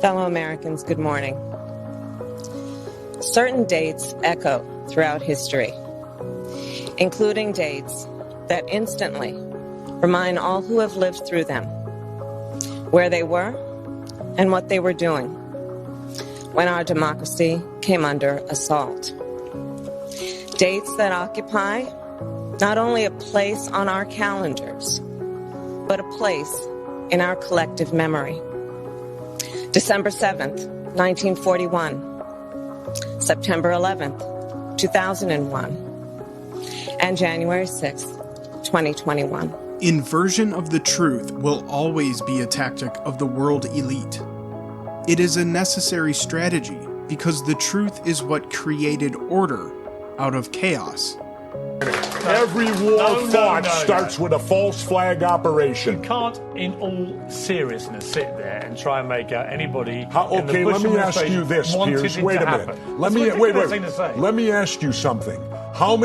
Fellow Americans, good morning. Certain dates echo throughout history, including dates that instantly remind all who have lived through them where they were and what they were doing when our democracy came under assault. Dates that occupy not only a place on our calendars, but a place in our collective memory. December 7th, 1941, September 11th, 2001, and January 6th, 2021. Inversion of the truth will always be a tactic of the world elite. It is a necessary strategy because the truth is what created order out of chaos. Every war fought starts with a false flag operation. You can't, in all seriousness, sit there and try and make out anybody. Okay, let me ask you this, Piers. Wait a minute. Let me ask you something. How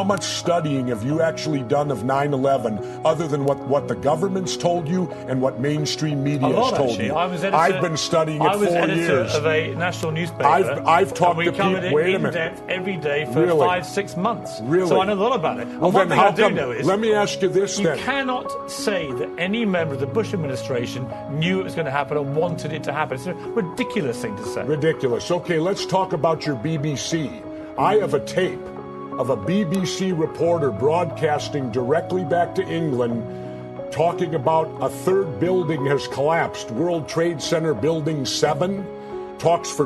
much studying have you actually done of 9/11 other than what the government's told you and what mainstream media has told you? I've been studying it 4 years. I was editor of a national newspaper. I've talked to people. Wait a minute. Depth every day for 5-6 months. Really? So I know a lot about it. Well, one then thing how I do come? know is Let me ask you this then. You cannot say that any member of the Bush administration knew it was going to happen or wanted it to happen. It's a ridiculous thing to say. Ridiculous. Okay, let's talk about your BBC. I have a tape of a BBC reporter broadcasting directly back to England talking about a third building has collapsed. World Trade Center Building 7 talks for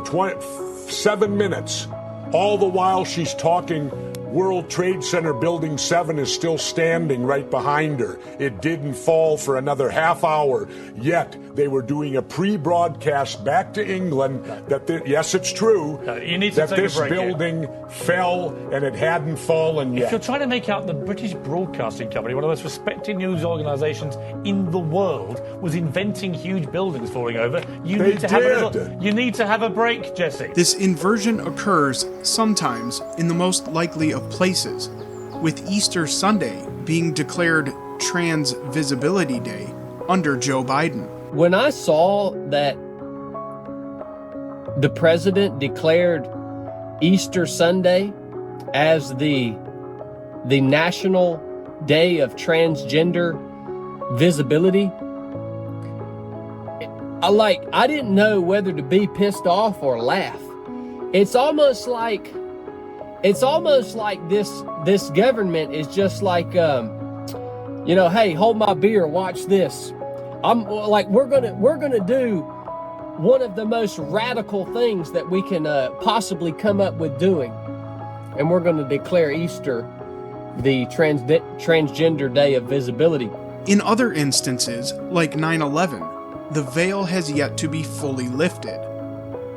7 minutes. All the while she's talking, World Trade Center Building 7 is still standing right behind her. It didn't fall for another half hour. Yet they were doing a pre-broadcast back to England that yes, it's true, that this building fell and it hadn't fallen yet. If you're trying to make out the British Broadcasting Company, one of the most respected news organisations in the world, was inventing huge buildings falling over, you need to have a break, Jesse. This inversion occurs sometimes in the most likely of places, with Easter Sunday being declared Trans Visibility Day under Joe Biden. When I saw that the president declared Easter Sunday as the National Day of Transgender Visibility, I didn't know whether to be pissed off or laugh. It's almost like this government is just like, hey, hold my beer, watch this. I'm like, we're gonna do one of the most radical things that we can possibly come up with doing, and we're gonna declare Easter the Transgender Day of Visibility. In other instances, like 9/11, the veil has yet to be fully lifted.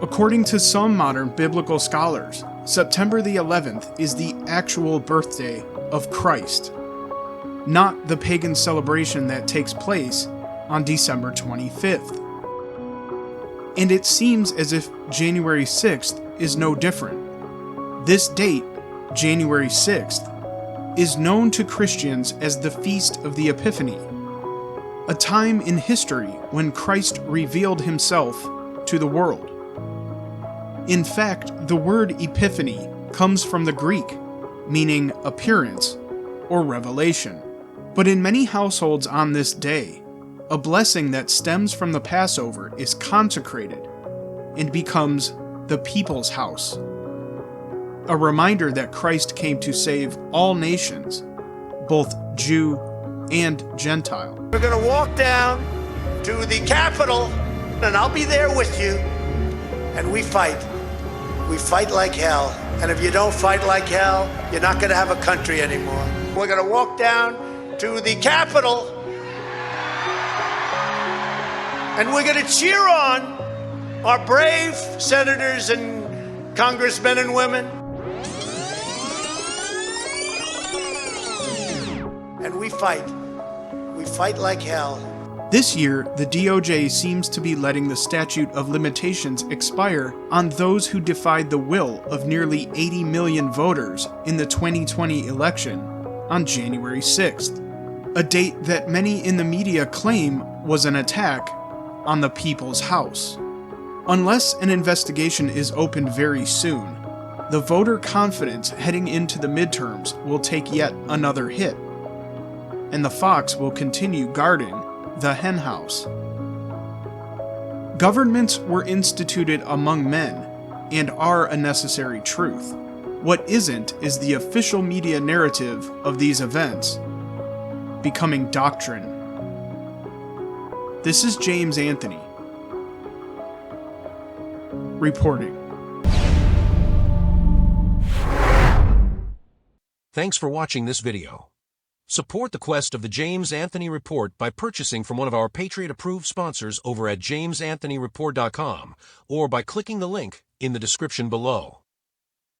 According to some modern biblical scholars, September the 11th is the actual birthday of Christ, not the pagan celebration that takes place on December 25th. And it seems as if January 6th is no different. This date, January 6th, is known to Christians as the Feast of the Epiphany, a time in history when Christ revealed himself to the world. In fact, the word epiphany comes from the Greek, meaning appearance or revelation. But in many households on this day, a blessing that stems from the Passover is consecrated and becomes the people's house, a reminder that Christ came to save all nations, both Jew and Gentile. We're going to walk down to the Capitol, and I'll be there with you, and we fight. We fight like hell, and if you don't fight like hell, you're not going to have a country anymore. We're going to walk down to the Capitol, and we're going to cheer on our brave senators and congressmen and women. And we fight. We fight like hell. This year, the DOJ seems to be letting the statute of limitations expire on those who defied the will of nearly 80 million voters in the 2020 election on January 6th, a date that many in the media claim was an attack on the people's house. Unless an investigation is opened very soon, the voter confidence heading into the midterms will take yet another hit, and the fox will continue guarding the henhouse. Governments were instituted among men and are a necessary truth. What isn't is the official media narrative of these events becoming doctrine. This is James Anthony reporting. Thanks for watching this video. Support the quest of the James Anthony Report by purchasing from one of our Patriot-approved sponsors over at jamesanthonyreport.com or by clicking the link in the description below.